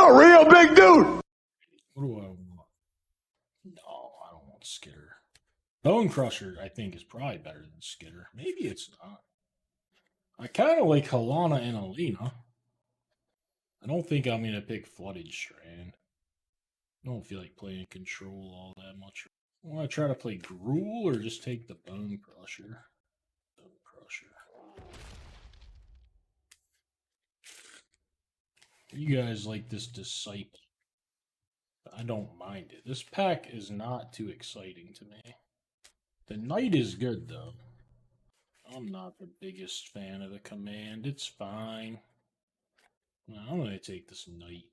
a real big dude. What do I want? No, I don't want Skitter. Bone Crusher, I think, is probably better than Skitter. Maybe it's not. I kind of like Halana and Alina. I don't think I'm going to pick Flooded Strand. I don't feel like playing Control all that much. I want to try to play Gruul or just take the Bone Crusher. Bone Crusher. You guys like this Disciple. I don't mind it. This pack is not too exciting to me. The Knight is good, though. I'm not the biggest fan of the Command. It's fine. No, I'm going to take this Knight.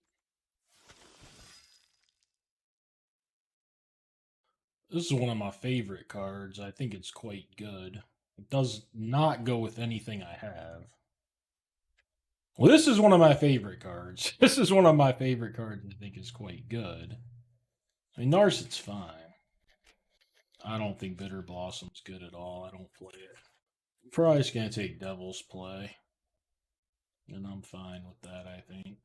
This is one of my favorite cards. I think it's quite good. It does not go with anything I have. Well, this is one of my favorite cards. This is one of my favorite cards I think is quite good. I mean, Narset's fine. I don't think Bitter Blossom's good at all. I don't play it. I'm probably just going to take Devil's Play. And I'm fine with that, I think.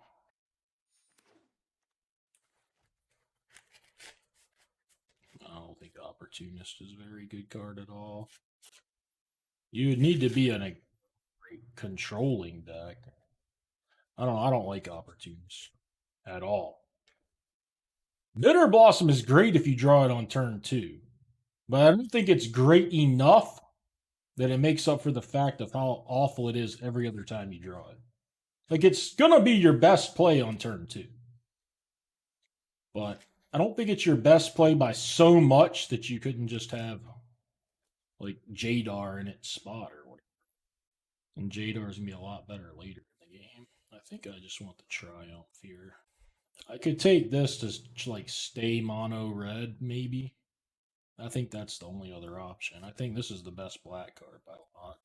I don't think Opportunist is a very good card at all. You would need to be in a great controlling deck. I don't like Opportunist at all. Bitter Blossom is great if you draw it on turn 2. But I don't think it's great enough that it makes up for the fact of how awful it is every other time you draw it. Like, it's going to be your best play on turn 2. But I don't think it's your best play by so much that you couldn't just have, like, Jadar in its spot or whatever. And Jadar is going to be a lot better later in the game. I think I just want the Triumph here. I could take this to, like, stay mono red, maybe. I think that's the only other option. I think this is the best black card by a lot.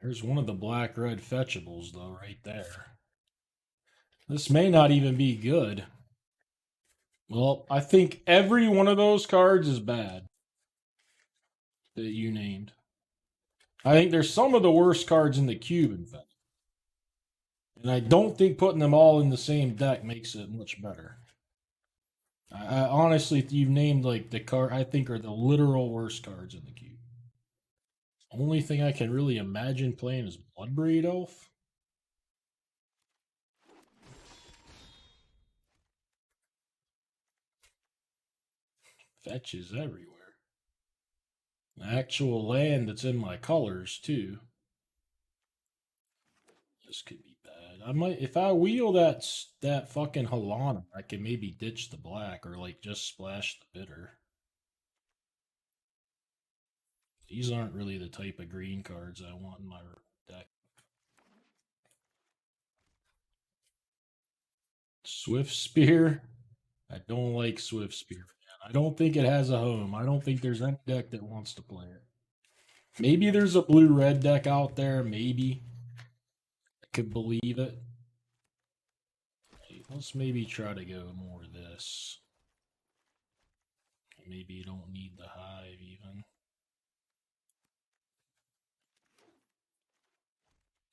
There's one of the black-red fetchables, though, right there. This may not even be good. Well, I think every one of those cards is bad that you named. I think there's some of the worst cards in the cube, in fact. And I don't think putting them all in the same deck makes it much better. I honestly, you've named like the card I think are the literal worst cards in the cube. Only thing I can really imagine playing is Bloodbraid Elf. Fetches everywhere. Actual land that's in my colors too. This could be bad. I might, if I wheel that fucking Halana, I can maybe ditch the black or like just splash the bitter. These aren't really the type of green cards I want in my deck. Swift Spear. I don't like Swift Spear, man. I don't think it has a home. I don't think there's any deck that wants to play it. Maybe there's a blue-red deck out there. Maybe. I could believe it. Let's maybe try to go more this. Maybe you don't need the hive even.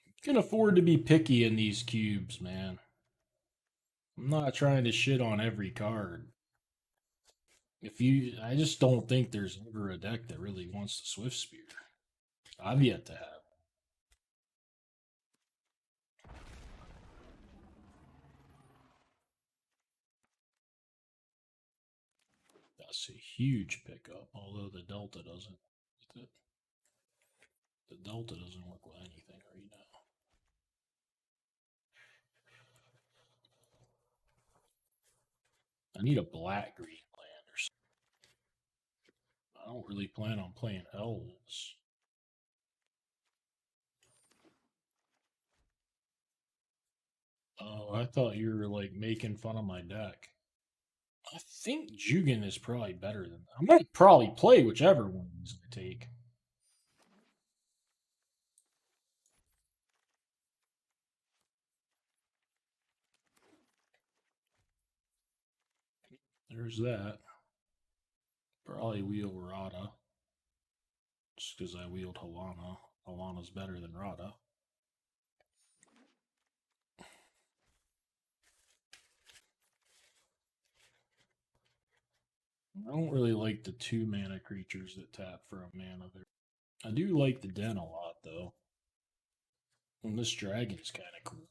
You can afford to be picky in these cubes, man. I'm not trying to shit on every card. I just don't think there's ever a deck that really wants the Swift Spear. I've yet to have. That's a huge pickup, although the Delta doesn't. The Delta doesn't work with anything right now. I need a black-green land or something. I don't really plan on playing Elves. Oh, I thought you were like making fun of my deck. I think Jugan is probably better than that. I'm going to probably play whichever one he's going to take. There's that. Probably wheel Rada. Just because I wheeled Halana. Alana's better than Rada. I don't really like the 2-mana creatures that tap for a mana there. I do like the Den a lot, though. And this dragon's kind of cool.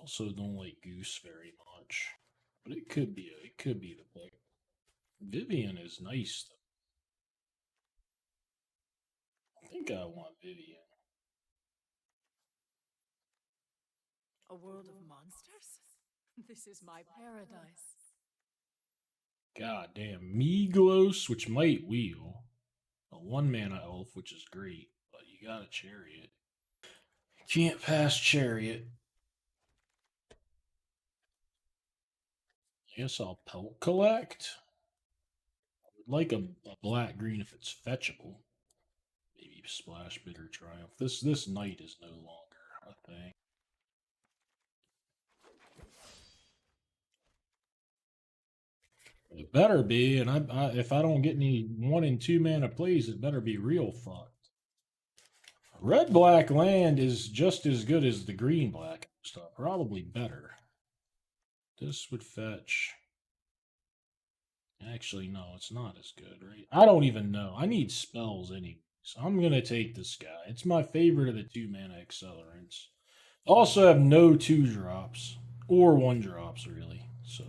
Also don't like Goose very much. But it could be the play. Vivian is nice, though. I think I want Vivian. A world of monsters? This is my paradise. God damn. Miglos, which might wheel. A 1-mana elf, which is great. But you got a Chariot. Can't pass Chariot. I guess I'll Pelt Collect. I would like a black-green if it's fetchable. Maybe Splash Bitter Triumph. This knight is no longer a thing. It better be, and if I don't get any 1 and 2 mana plays, it better be real fucked. Red black land is just as good as the green black stuff, probably better. This would fetch. Actually, no, it's not as good, right? I don't even know. I need spells anyway, so I'm gonna take this guy. It's my favorite of the 2-mana accelerants. Also have no 2-drops or 1-drops really, so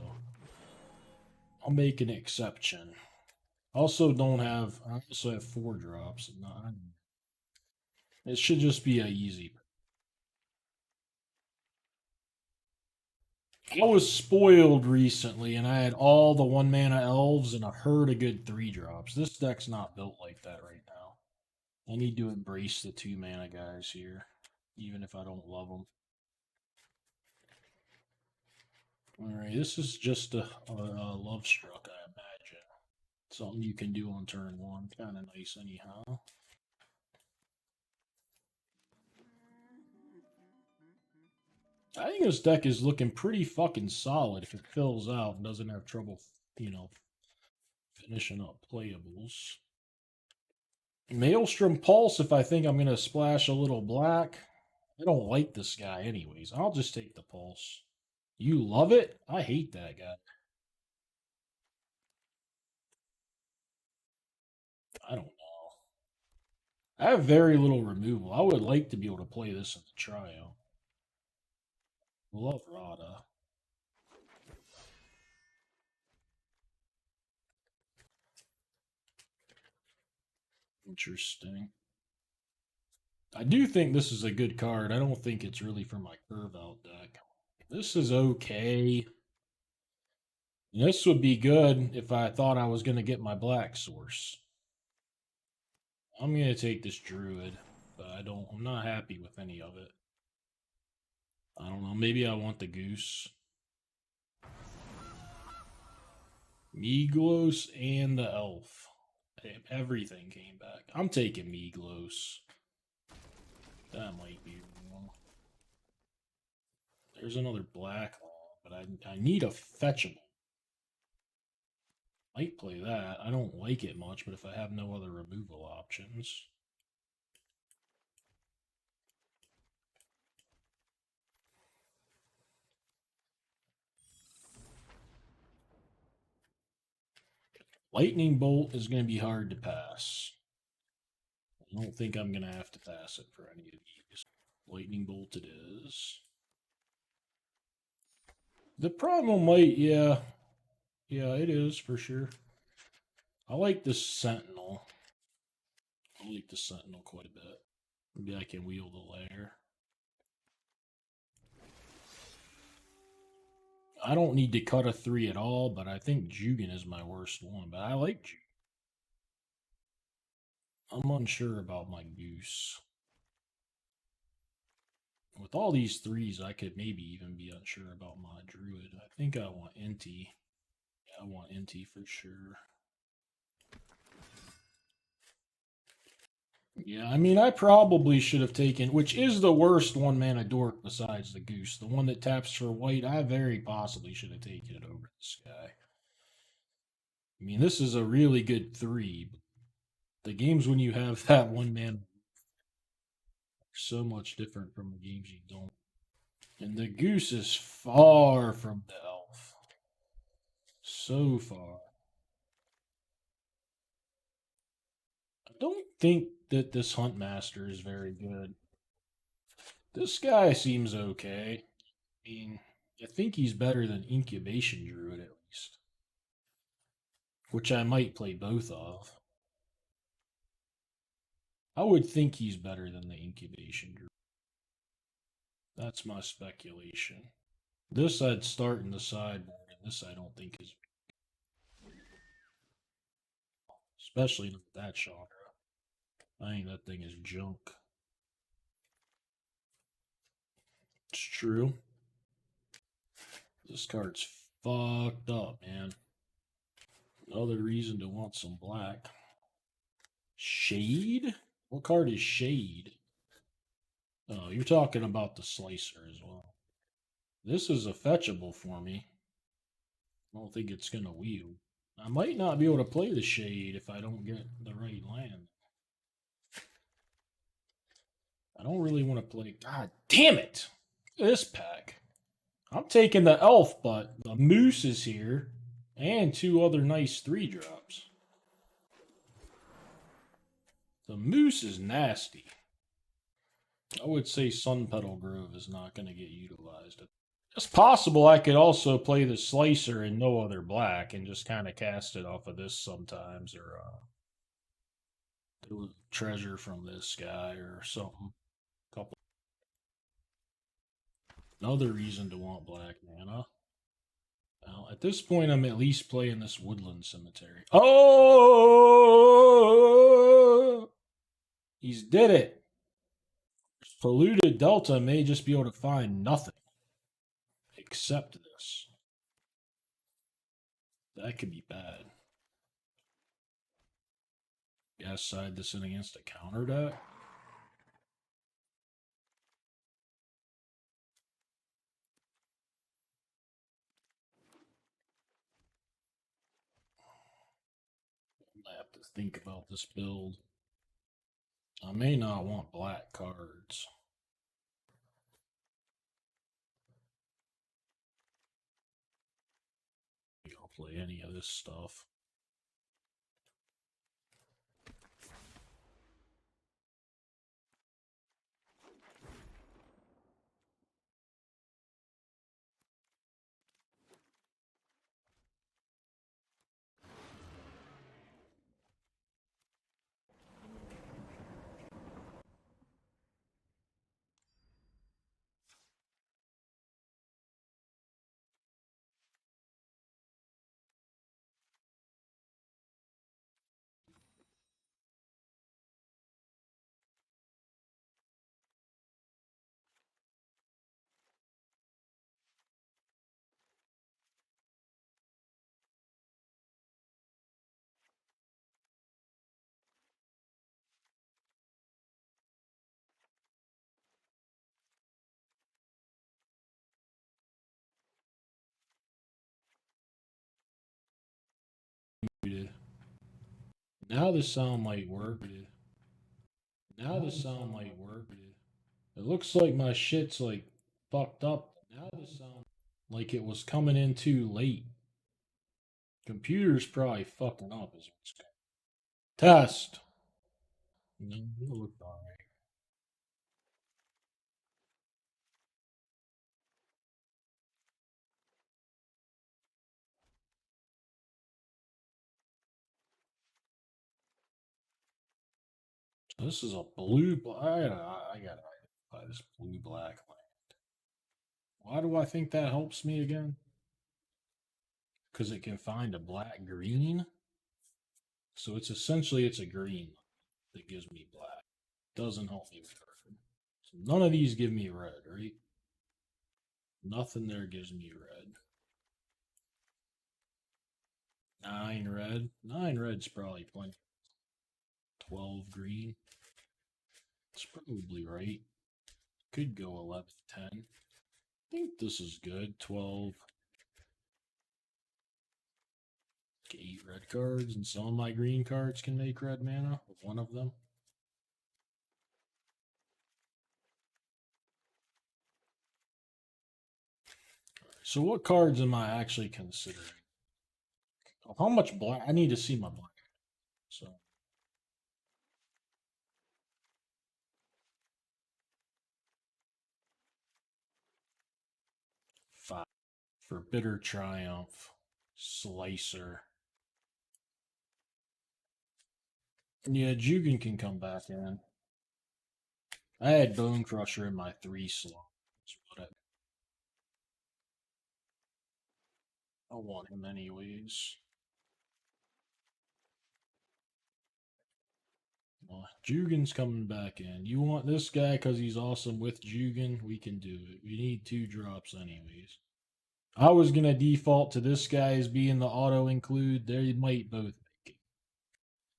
I'll make an exception. Also don't have. I also have 4-drops. It should just be a easy. I was spoiled recently, and I had all the 1-mana elves and a herd of good 3-drops. This deck's not built like that right now. I need to embrace the 2-mana guys here, even if I don't love them. Alright, this is just a love struck, I imagine. Something you can do on turn 1. Kind of nice, anyhow. I think this deck is looking pretty fucking solid if it fills out and doesn't have trouble, finishing up playables. Maelstrom Pulse if I think I'm going to splash a little black. I don't like this guy anyways. I'll just take the Pulse. You love it? I hate that guy. I don't know. I have very little removal. I would like to be able to play this in the trio. Love Rada. Interesting. I do think this is a good card. I don't think it's really for my curve out deck. This is okay. This would be good if I thought I was going to get my black source. I'm going to take this druid, but I'm not happy with any of it. I don't know. Maybe I want the goose. Miglos and the elf. Everything came back. I'm taking Miglos. That might be wrong. There's another black one, but I need a fetchable. Might play that. I don't like it much, but if I have no other removal options. Lightning Bolt is going to be hard to pass. I don't think I'm going to have to pass it for any of these. Lightning Bolt it is. The problem might, yeah. Yeah, it is for sure. I like the Sentinel. I like the Sentinel quite a bit. Maybe I can wheel the lair. I don't need to cut a 3 at all, but I think Jugan is my worst one. But I like Jugan. I'm unsure about my goose. With all these 3s, I could maybe even be unsure about my druid. I think I want Inti. Yeah, I want Inti for sure. Yeah, I mean, I probably should have taken, which is the worst 1-mana dork besides the goose. The one that taps for white, I very possibly should have taken it over this guy. I mean, this is a really good 3. But the games when you have that one man are so much different from the games you don't. And the goose is far from the elf. So far. I don't think that this Hunt Master is very good. This guy seems okay. I mean, I think he's better than Incubation Druid at least. Which I might play both of. I would think he's better than the Incubation Druid. That's my speculation. This I'd start in the sideboard, and this I don't think is. Especially not that genre. I think that thing is junk. It's true. This card's fucked up, man. Another reason to want some black. Shade? What card is Shade? Oh, you're talking about the Slicer as well. This is a fetchable for me. I don't think it's going to wield. I might not be able to play the Shade if I don't get the right land. I don't really want to play. God damn it! This pack. I'm taking the elf, but the moose is here. And 2 other nice 3-drops. The moose is nasty. I would say Sun Petal Grove is not going to get utilized. It's possible I could also play the Slicer and no other black and just kind of cast it off of this sometimes, or do a treasure from this guy or something. Couple. Another reason to want black mana. Well, at this point, I'm at least playing this Woodland Cemetery. Oh! He's did it. Polluted Delta may just be able to find nothing except this. That could be bad. Gas side this in against a counter deck. I have to think about this build. I may not want black cards. I'll play any of this stuff. Now the sound might work. Now the sound might work. It looks like my shit's like fucked up. Now the sound like it was coming in too late. Computer's probably fucking up as what's going. Test. No, it looked alright. This is a blue. I gotta buy this blue black land. Why do I think that helps me again? Because it can find a black green. So it's essentially it's a green that gives me black. Doesn't help me with red. So none of these give me red, right? Nothing there gives me red. 9 red. 9 red's probably plenty. 12 green. It's probably right. Could go 11, 10. I think this is good. 12. Get 8 red cards, and some of my green cards can make red mana. One of them. So what cards am I actually considering? How much black? I need to see my black. So 5 for Bitter Triumph, Slicer. Yeah, Jugan can come back in. I had Bone Crusher in my 3 slot. I want him anyways. Well, Jugan's coming back in. You want this guy because he's awesome with Jugan? We can do it. We need 2 drops anyways. I was going to default to this guy as being the auto include. They might both make it.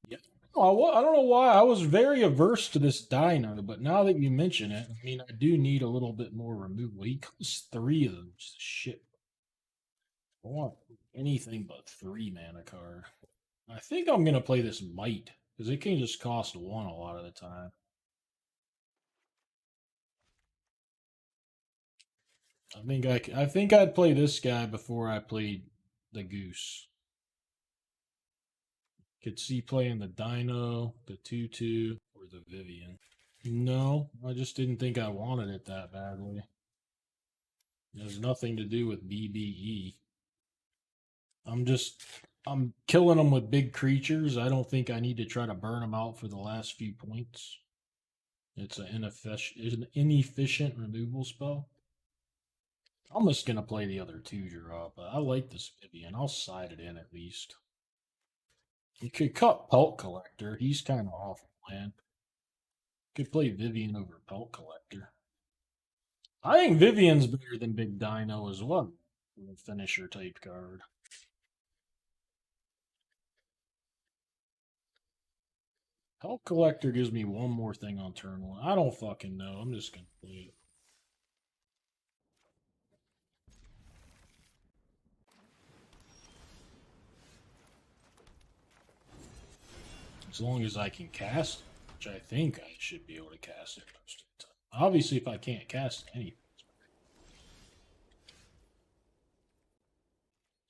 Yeah. I don't know why. I was very averse to this Dino, but now that you mention it, I mean, I do need a little bit more removal. He costs 3 of those. Shit. I want anything but 3 mana card. I think I'm going to play this Might, because it can just cost 1 a lot of the time. I think I'd play this guy before I played the Goose. Could see playing the Dino, the 2/2, or the Vivian. No, I just didn't think I wanted it that badly. It has nothing to do with BBE. I'm killing them with big creatures. I don't think I need to try to burn them out for the last few points. It's an inefficient removal spell. I'm just going to play the other 2 drop. I like this Vivian. I'll side it in at least. You could cut Pelt Collector. He's kind of off plan. Could play Vivian over Pelt Collector. I think Vivian's better than Big Dino as well. A finisher type card. Pelt Collector gives me one more thing on turn 1. I don't fucking know. I'm just going to play it. As long as I can cast it, which I think I should be able to cast it most of the time. Obviously, if I can't cast anything,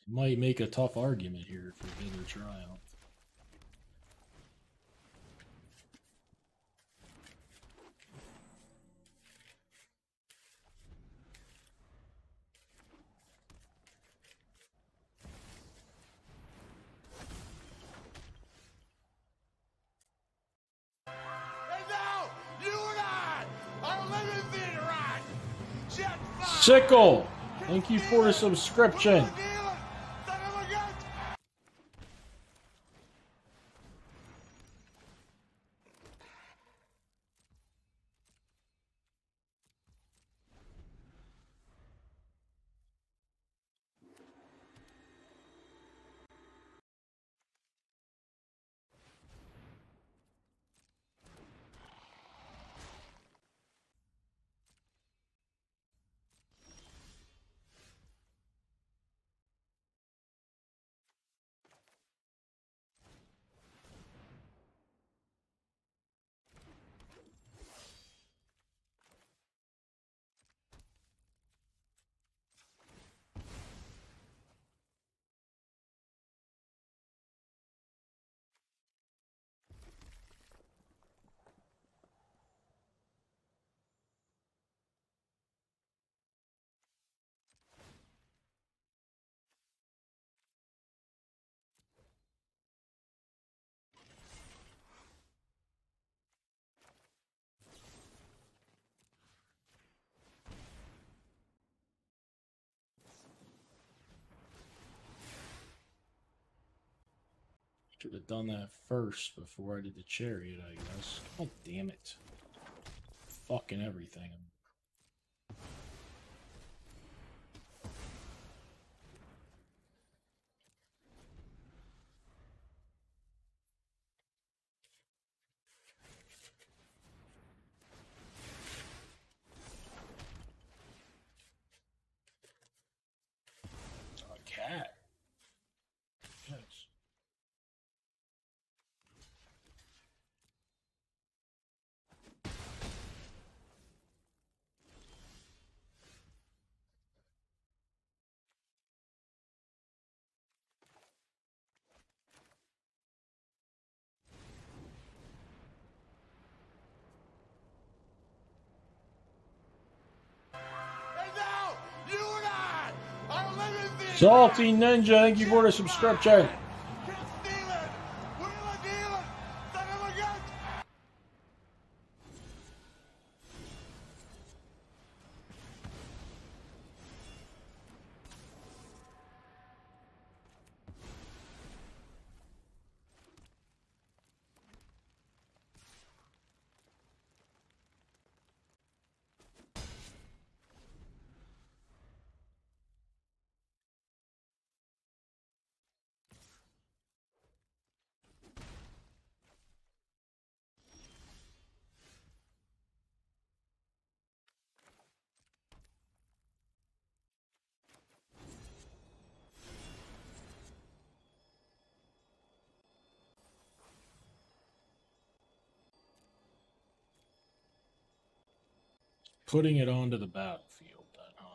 it might make a tough argument here for Bitter Triumph. Sickle! Thank you for the subscription. Should have done that first before I did the chariot, I guess. God damn it. Fucking everything. A cat. Yes. Salty Ninja, thank you for the subscription. Putting it onto the battlefield, then, huh?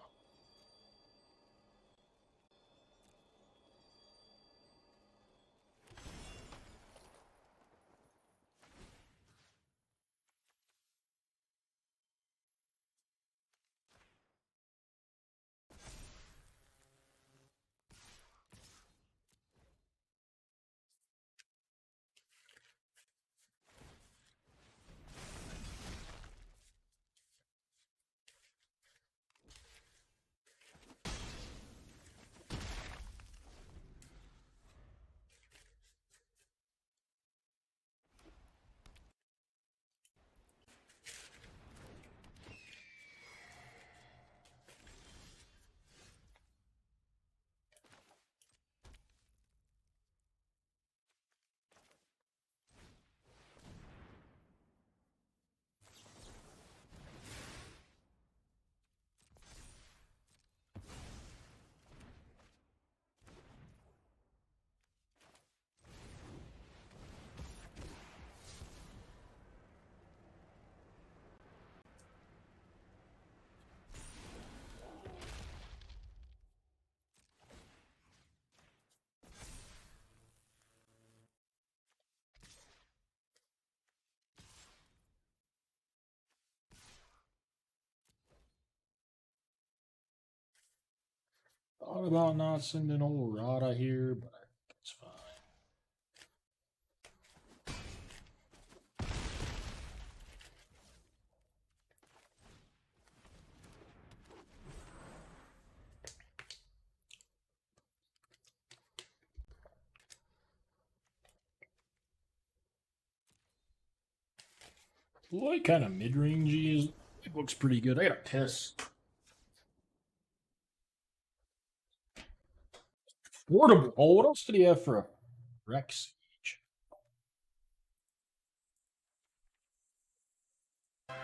Thought about not sending old Rada here, but I think it's fine. What kind of mid-rangey is? It looks pretty good. I gotta piss. Portable. Oh, what else did he have for a Rex Siege? And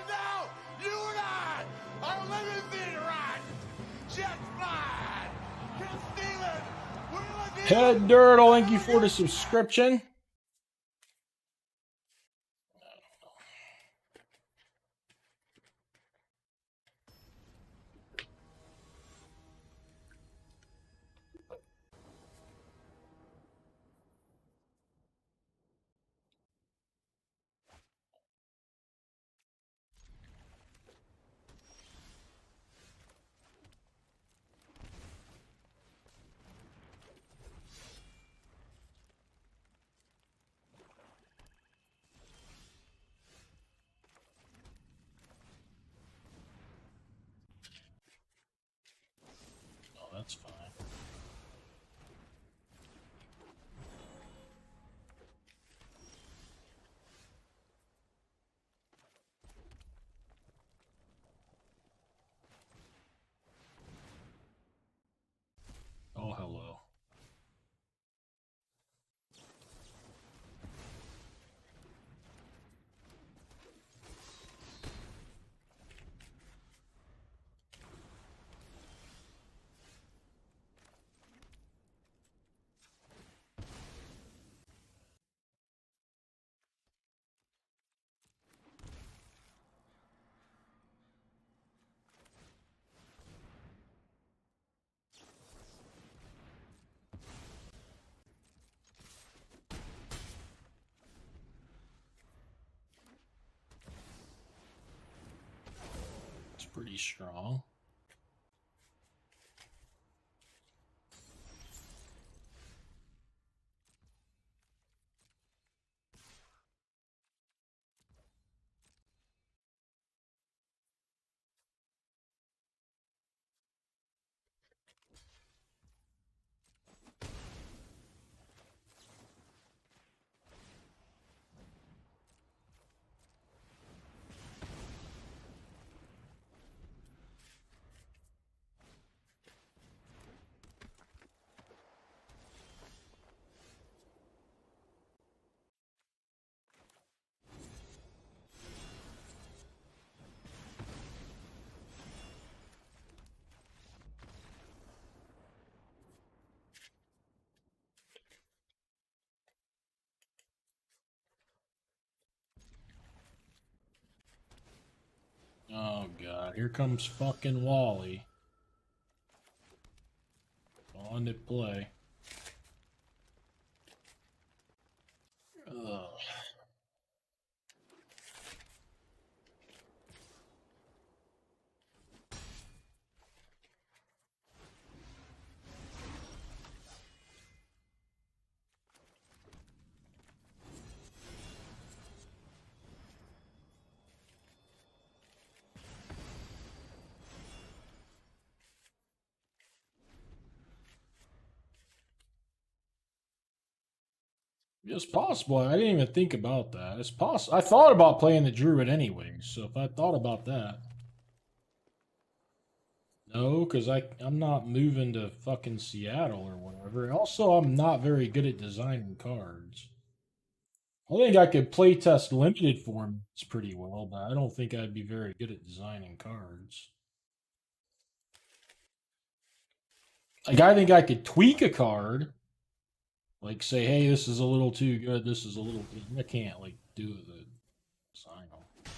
now, you and I are living the right. Jet flying, kiss stealing, wheeling Head Dirtle, thank you for the subscription. Oh, that's fine. Oh, hello. It's pretty strong. God, here comes fucking Wally. On to play. Ugh. It's possible. I didn't even think about that. It's possible. I thought about playing the Druid anyway, so if I thought about that. No, because I'm not moving to fucking Seattle or whatever. Also, I'm not very good at designing cards. I think I could playtest limited formats pretty well, but I don't think I'd be very good at designing cards. Like, I think I could tweak a card. Like, say, hey, this is a little too good, this is a little... I can't, like, do the design them.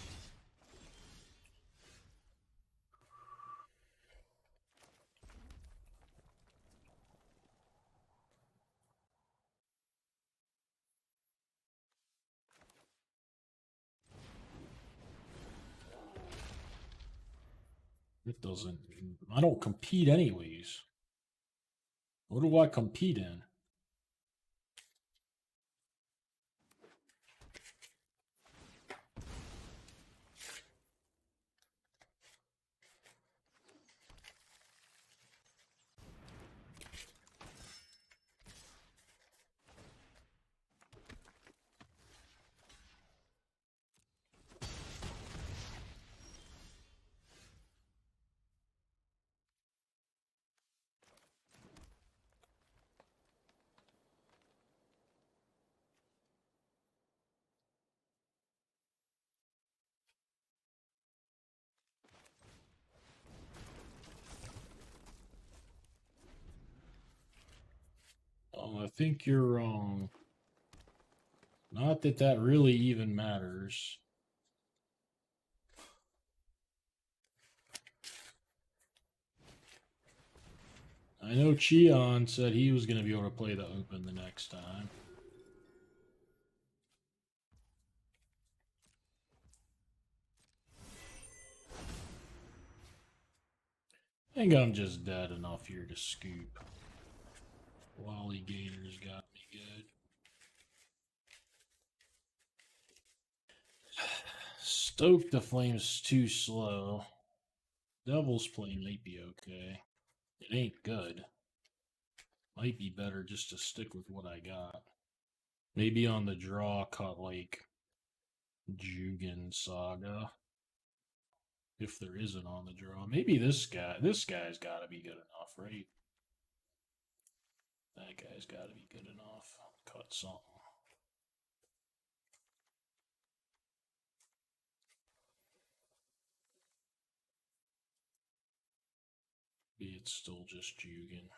It doesn't... I don't compete anyways. What do I compete in? Oh, I think you're wrong. Not that that really even matters. I know Cheon said he was going to be able to play the Open the next time. I think I'm just dead enough here to scoop. Wally Gators got me good. Stoke the Flame's too slow. Devil's Play might be okay. It ain't good. Might be better just to stick with what I got. Maybe on the draw cut like Jugan Saga. If there isn't on the draw. Maybe this guy's gotta be good enough, right? That guy's gotta be good enough. Cut something. Maybe it's still just Jugan.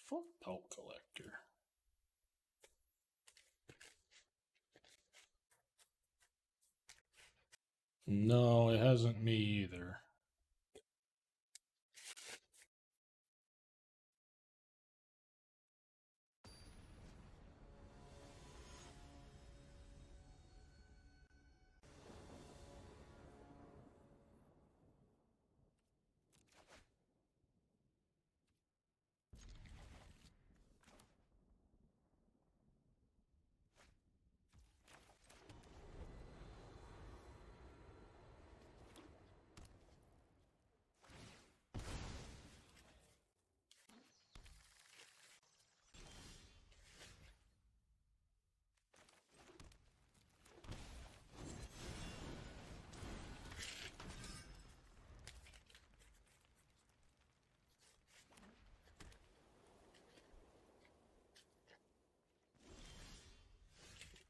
Fuck Pelt Collector. No, it hasn't me either.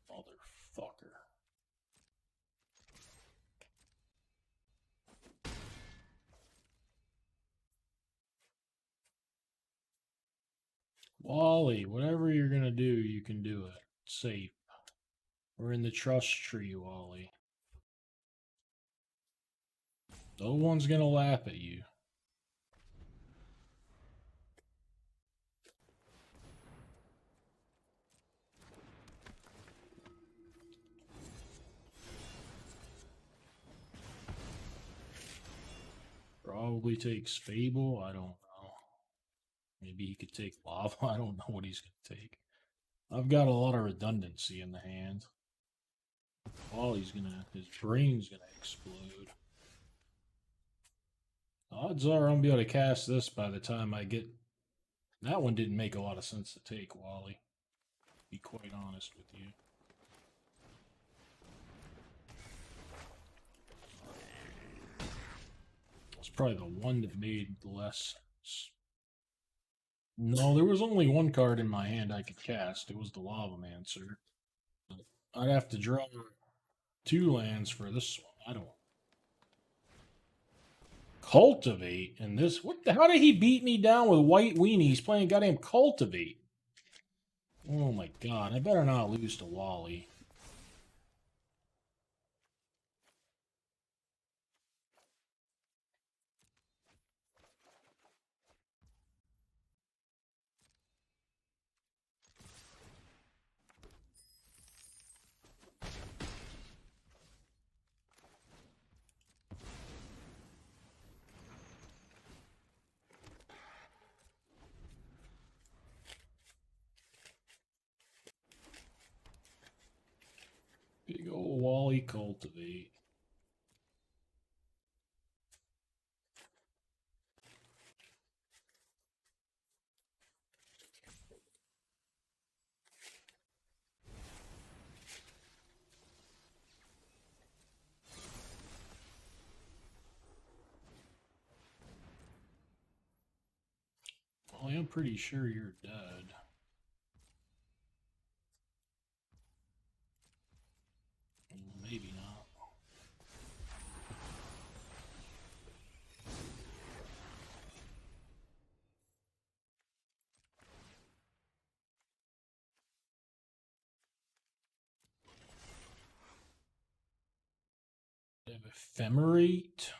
Motherfucker. Wally, whatever you're gonna do, you can do it. Safe. We're in the trust tree, Wally. No one's gonna laugh at you. Probably takes Fable. I don't know. Maybe he could take Lava. I don't know what he's gonna take. I've got a lot of redundancy in the hand. Wally's his brain's gonna explode. Odds are I'm gonna be able to cast this by the time I get. That one didn't make a lot of sense to take, Wally. To be quite honest with you. It's probably the one that made less sense. No, there was only one card in my hand I could cast. It was the Lavamancer. But I'd have to draw 2 lands for this one. I don't. Cultivate in this. What the? How did he beat me down with white weenie? He's playing goddamn Cultivate. Oh my god! I better not lose to Wally. Big ol' Wally Cultivate. Well, I'm pretty sure you're dead. Maybe not. I have Ephemerate.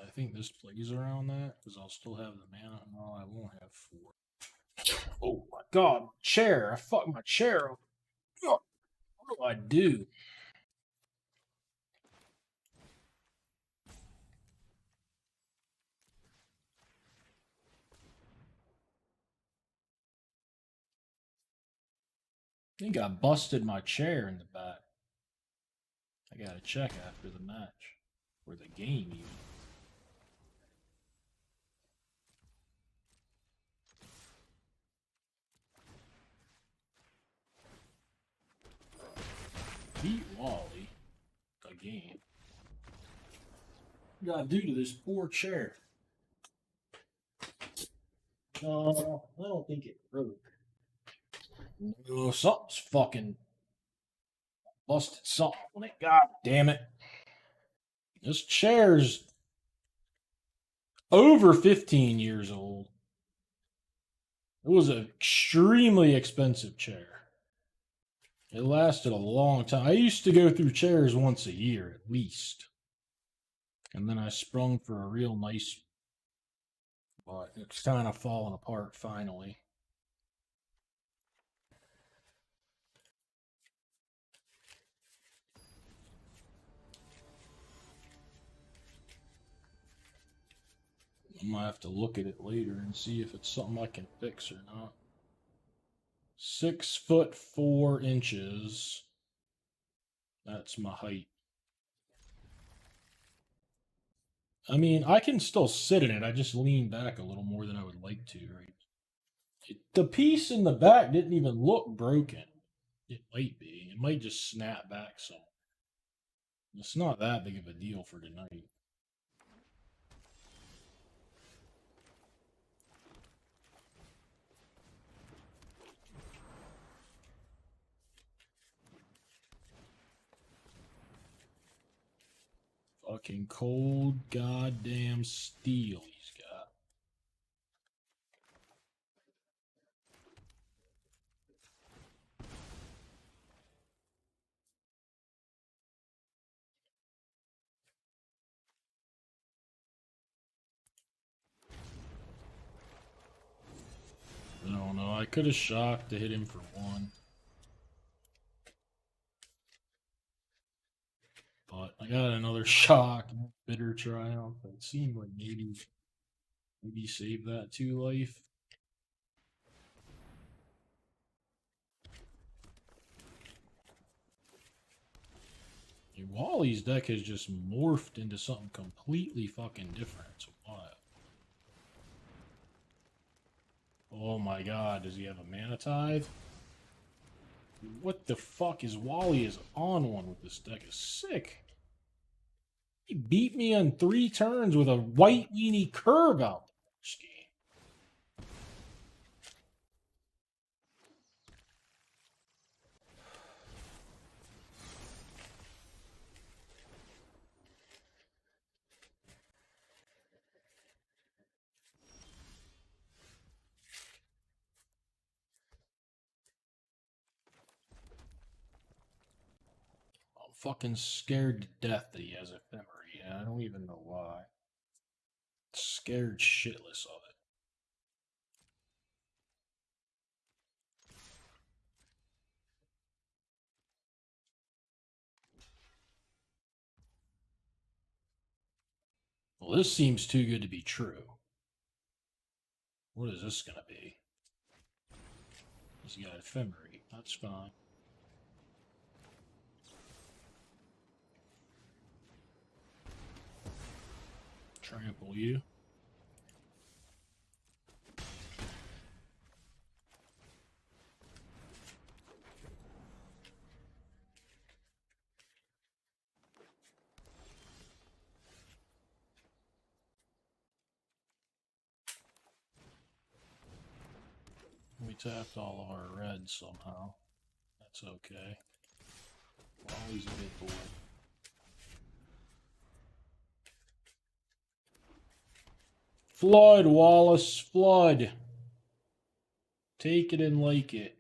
I think this plays around that because I'll still have the mana. No, I won't have 4. Oh my god, chair! I fucked my chair up. What do I do? I think I busted my chair in the back. I gotta check after the match. Or the game, even. Beat Wally. Again. What gotta do to this poor chair? No, I don't think it broke. No, something's fucking busted something on it. God damn it. This chair's over 15 years old. It was an extremely expensive chair. It lasted a long time. I used to go through chairs once a year at least. And then I sprung for a real nice one. But it's kind of falling apart finally. I might have to look at it later and see if it's something I can fix or not. 6'4". That's my height. I mean, I can still sit in it. I just lean back a little more than I would like to, right? The piece in the back didn't even look broken. It might be. It might just snap back some. It's not that big of a deal for tonight. Fucking cold goddamn steel he's got. I could have shocked to hit him for 1. But I got another shock. Bitter triumph. It seemed like maybe save that 2 life. Wally's deck has just morphed into something completely fucking different. It's wild. Oh my god, does he have a mana tithe? What the fuck is Wally is on one with this deck? Is sick. He beat me on 3 turns with a white weenie curve out this game. I'm fucking scared to death that he has ephemery. I don't even know why. Scared shitless of it. Well, this seems too good to be true. What is this gonna be? He's got ephemery. That's fine. Trample you. We tapped all of our reds somehow. That's okay. Wally's a big boy. Flood, Wallace, flood. Take it and like it.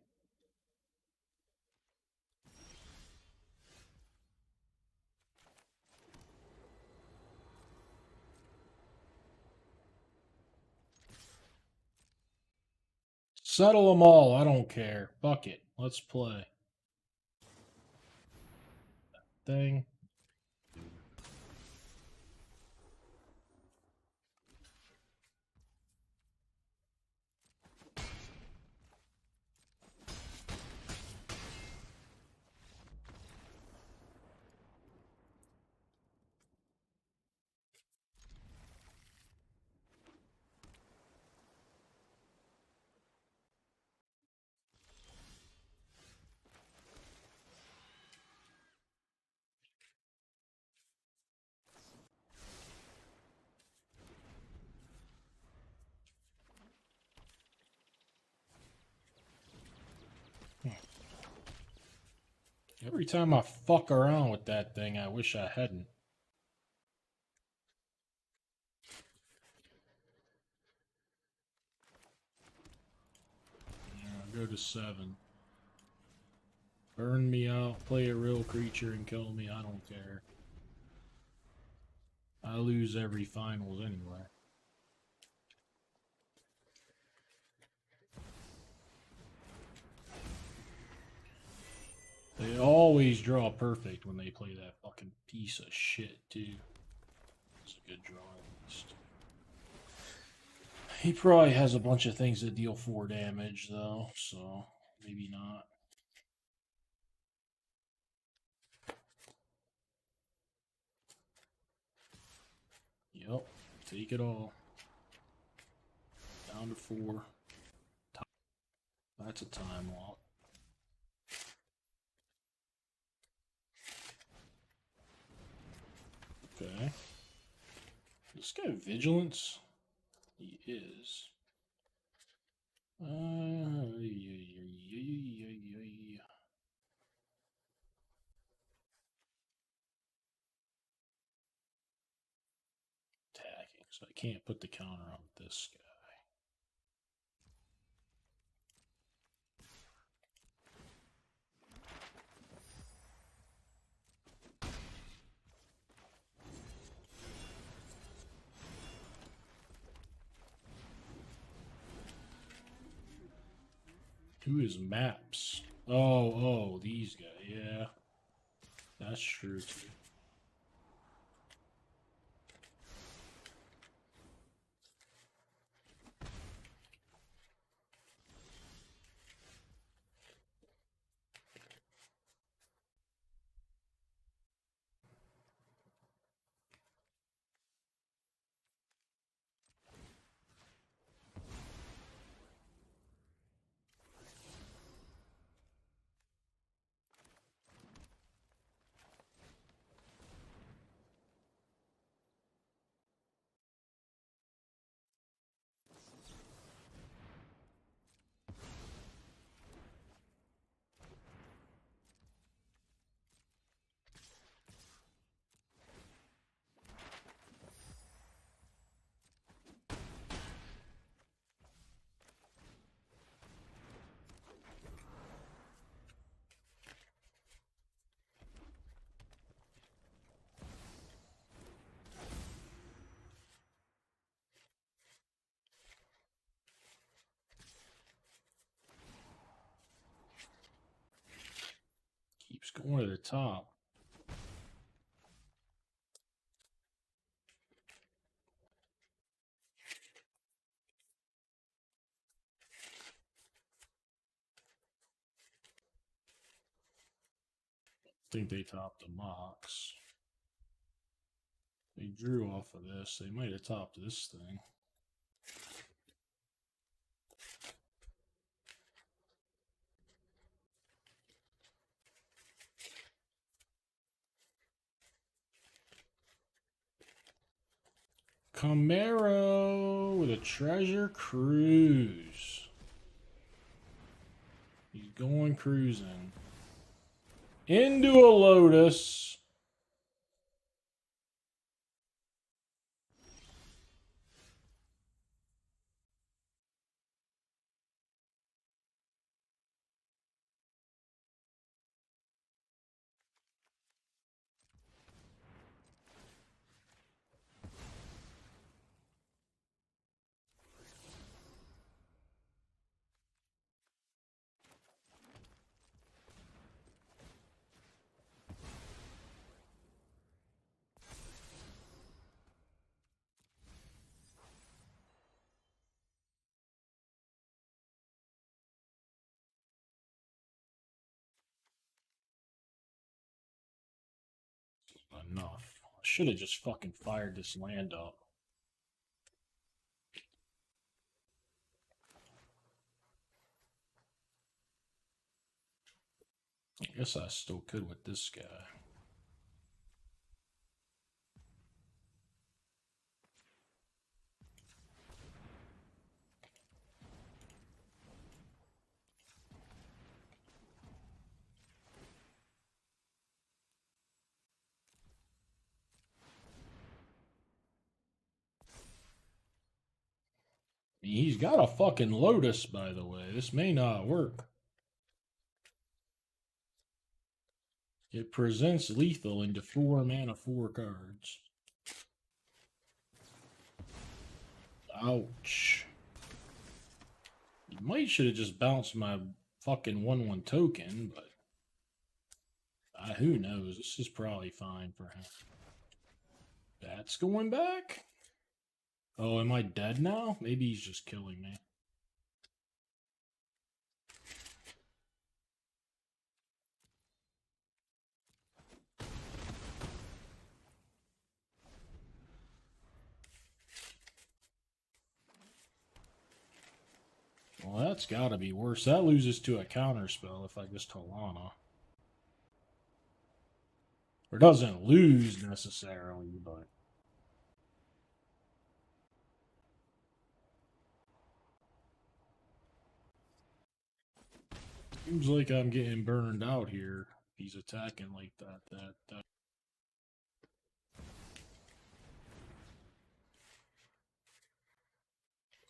Settle them all. I don't care. Fuck it. Let's play. Thing. Every time I fuck around with that thing, I wish I hadn't. Yeah, I'll go to 7. Burn me out, play a real creature and kill me, I don't care. I lose every finals anyway. They always draw perfect when they play that fucking piece of shit, too. It's a good draw, at least. He probably has a bunch of things that deal 4 damage, though, so maybe not. Yep, take it all. Down to 4. That's a time lock. Okay. This guy vigilance? He is. Attacking, so I can't put the counter on this guy. Who is Maps? Oh, these guys. Yeah, that's true too. Keeps going to the top. I think they topped the Mox. They drew off of this. They might have topped this thing. Camaro with a treasure cruise. He's going cruising. Into a Lotus. Enough. I should have just fucking fired this land up. I guess I still could with this guy. He's got a fucking Lotus, by the way. This may not work. It presents lethal into 4 mana 4 cards. Ouch. You might should have just bounced my fucking 1/1 token, but who knows? This is probably fine for him. That's going back? Oh, am I dead now? Maybe he's just killing me. Well, that's gotta be worse. That loses to a counterspell if I just Talana. Or doesn't lose necessarily, but... Seems like I'm getting burned out here. He's attacking like that.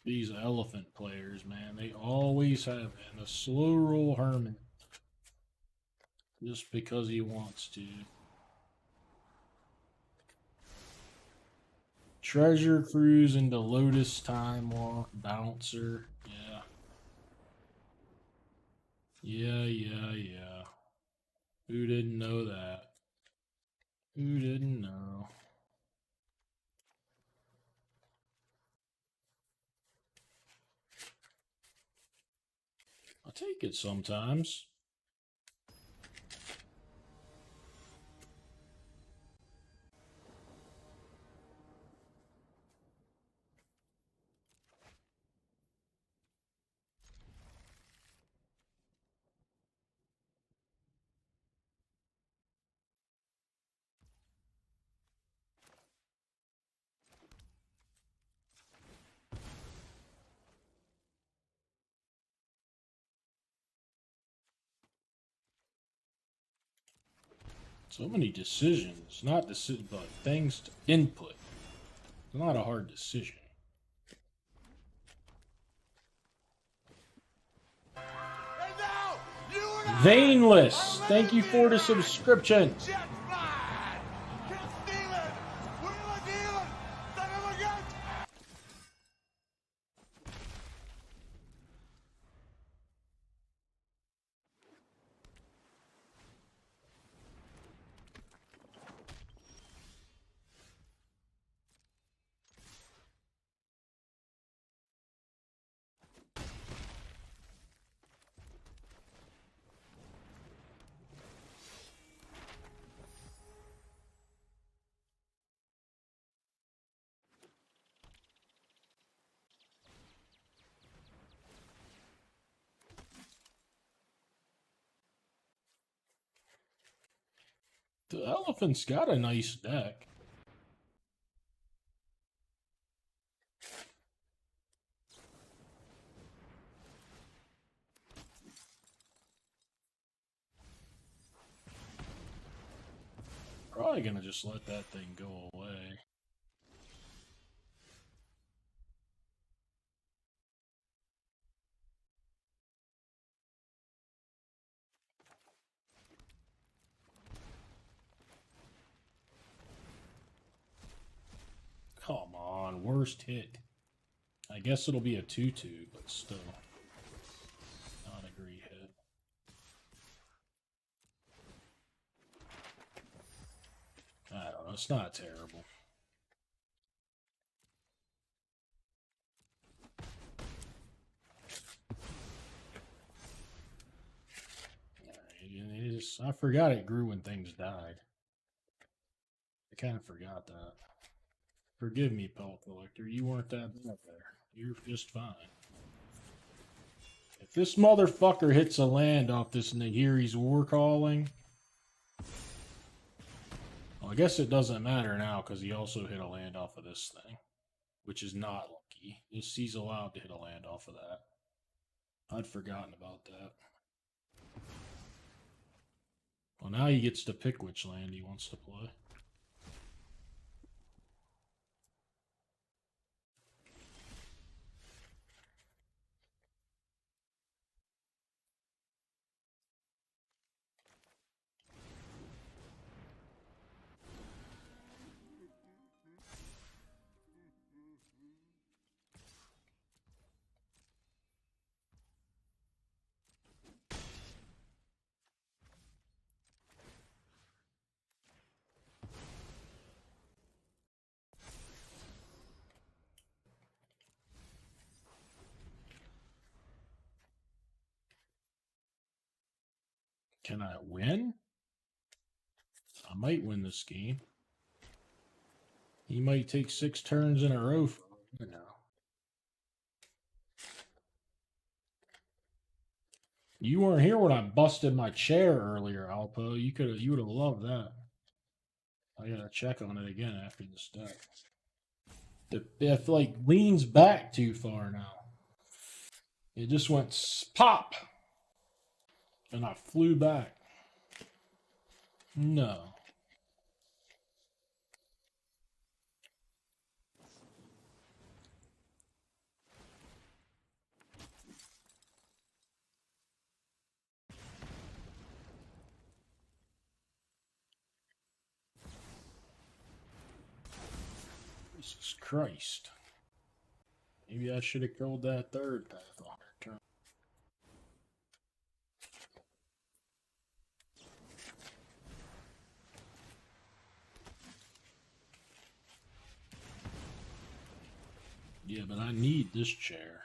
These elephant players, man, they always have been a slow roll hermit. Just because he wants to. Treasure Cruise into Lotus Time Walk, Bouncer, yeah. Yeah. Who didn't know that? Who didn't know? I'll take it sometimes. So many decisions, not decisions, but things to input. It's not a hard decision. And now, you and I Vainless, are thank you for the subscription. Jet flying, kiss stealing, wheeling dealing, son of a gun. The elephant's got a nice deck. Probably gonna just let that thing go away. Come on, worst hit. I guess it'll be a 2/2, but still. Not a great hit. I don't know, it's not terrible. I forgot it grew when things died. I kind of forgot that. Forgive me, Pelt Collector. You weren't that bad there. You're just fine. If this motherfucker hits a land off this Nahiri's War Calling... Well, I guess it doesn't matter now because he also hit a land off of this thing. Which is not lucky. He's allowed to hit a land off of that. I'd forgotten about that. Well, now he gets to pick which land he wants to play. Can I win? I might win this game. He might take 6 turns in a row for me now. You weren't here when I busted my chair earlier, Alpo. You would have loved that. I gotta check on it again after this deck. It like leans back too far now. It just went pop, and I flew back. No. Jesus Christ. Maybe I should have killed that third path on her turn. Yeah, but I need this chair.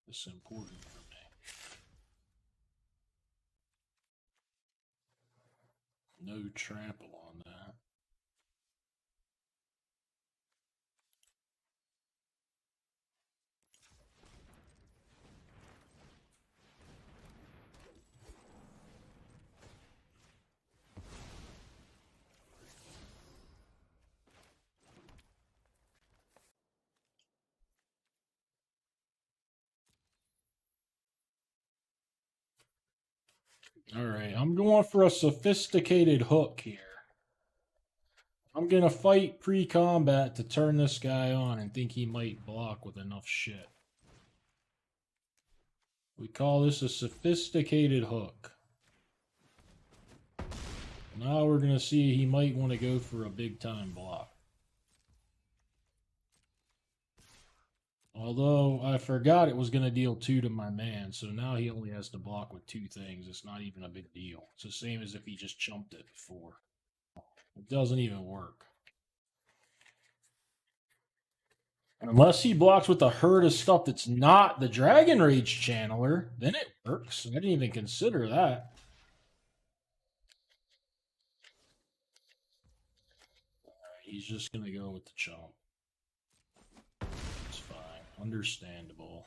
This is important for me. No trample on that. Alright, I'm going for a sophisticated hook here. I'm going to fight pre-combat to turn this guy on and think he might block with enough shit. We call this a sophisticated hook. Now we're going to see he might want to go for a big-time block. Although, I forgot it was going to deal 2 to my man, so now he only has to block with 2 things. It's not even a big deal. It's the same as if he just chumped it before. It doesn't even work. Unless he blocks with a herd of stuff that's not the Dragon Rage Channeler, then it works. I didn't even consider that. Alright, he's just going to go with the chump. It's fine. Understandable.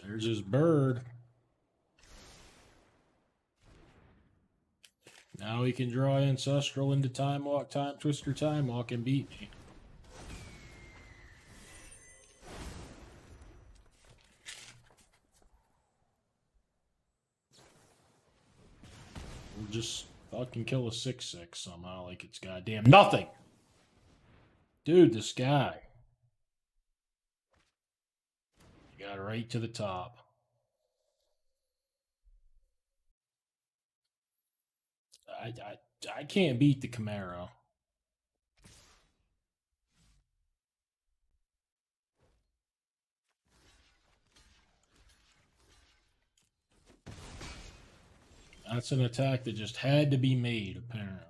There's his bird. Now he can draw Ancestral into Time Walk, Time Twister, Time Walk, and beat me. We'll just fucking kill a 6/6 somehow like it's goddamn nothing. Dude, this guy. You got right to the top. I can't beat the Camaro. That's an attack that just had to be made, apparently.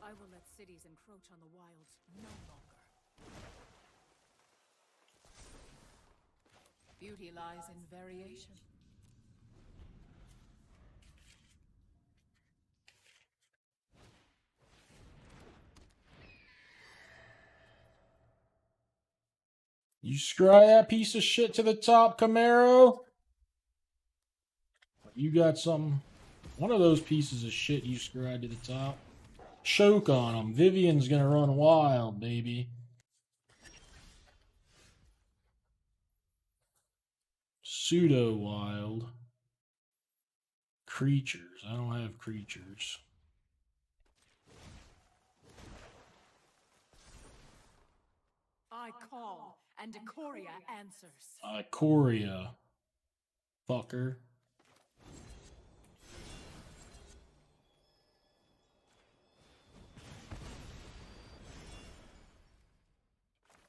I will let cities encroach on the wilds no longer. Beauty lies in variation. You scry that piece of shit to the top, Camaro. You got something. One of those pieces of shit you scried to the top. Choke on him. Vivian's gonna run wild, baby. Pseudo wild. Creatures. I don't have creatures. I call, and Decoria answers. Coria. Fucker.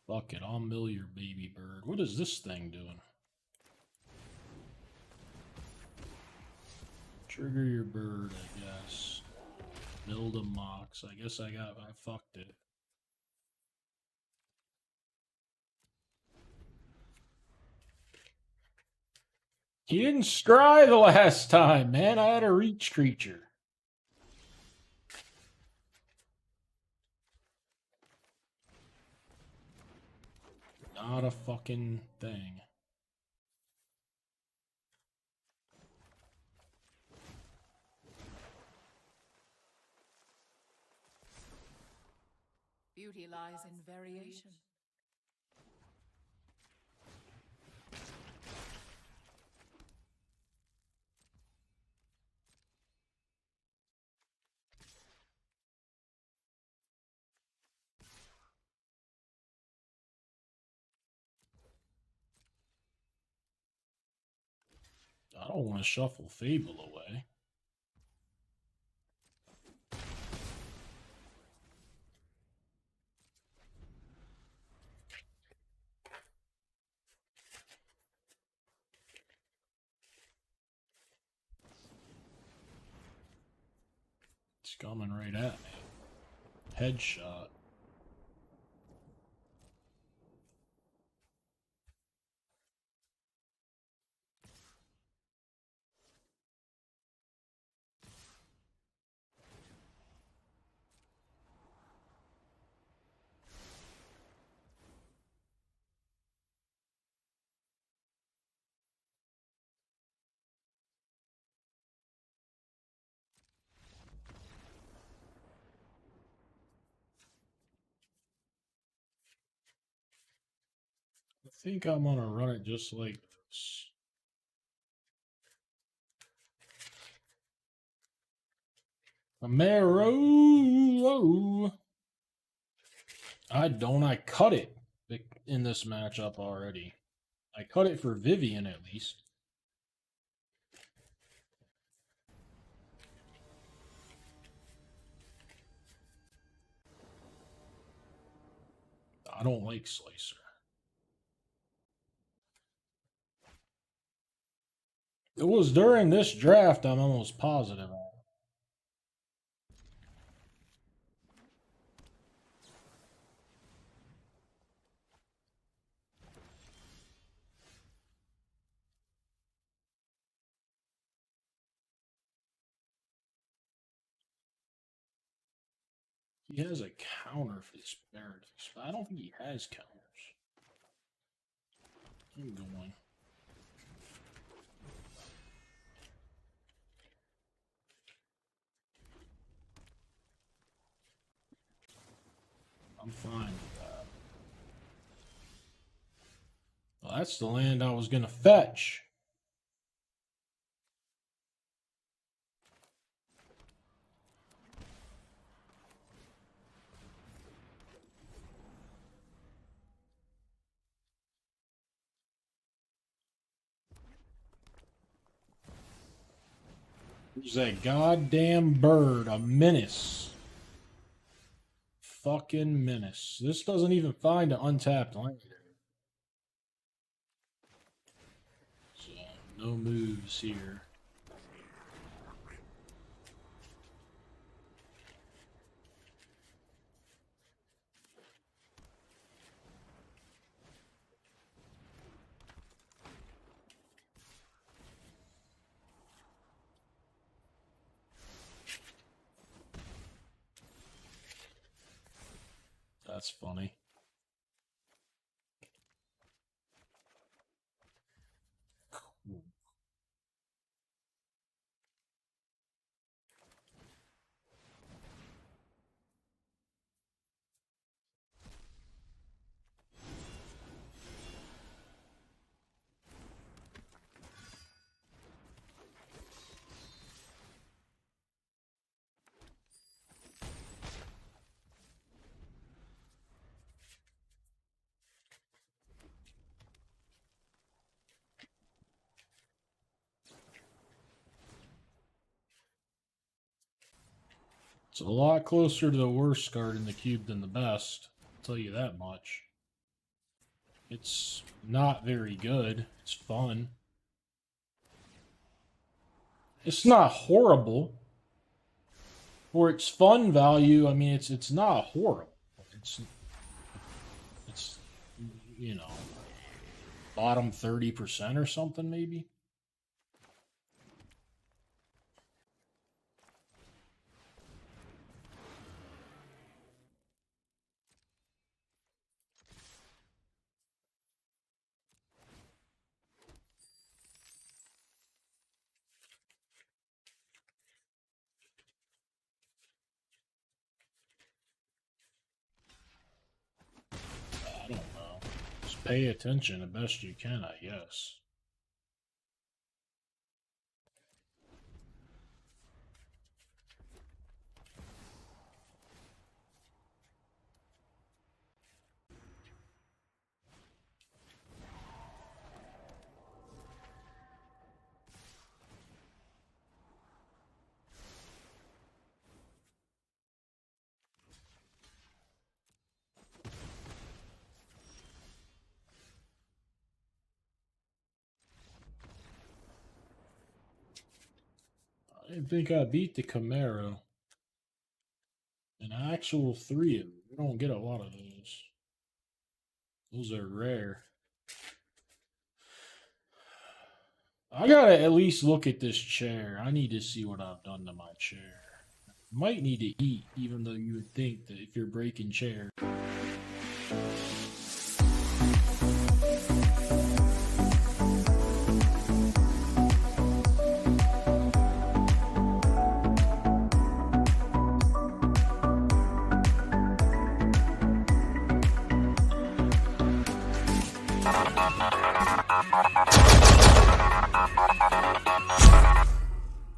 Fuck it, I'll mill your baby bird. What is this thing doing? Trigger your bird, I guess. Build a mox. I guess I fucked it. He didn't scry the last time, man. I had a reach creature. Not a fucking thing. Beauty lies in variation. I don't want to shuffle Fable away. It's coming right at me. Headshot. I think I'm gonna run it just like this. Amaro. I cut it in this matchup already. I cut it for Vivian at least. I don't like Slicer. It was during this draft, I'm almost positive. He has a counter for this Paradise, but I don't think he has counters. I'm going. I'm fine with that. Well, that's the land I was going to fetch. Who's that goddamn bird? A menace. Fucking menace. This doesn't even find an untapped land. So, no moves here. That's funny. Cool. It's a lot closer to the worst card in the cube than the best. I'll tell you that much. It's not very good. It's fun. It's not horrible. For its fun value, I mean, it's not horrible. It's you know, bottom 30% or something maybe. I don't know. Just pay attention the best you can, I guess. I think I beat the Camaro. An actual 3 of them. We don't get a lot of those. Those are rare. I gotta at least look at this chair. I need to see what I've done to my chair. Might need to eat, even though you would think that if you're breaking chairs.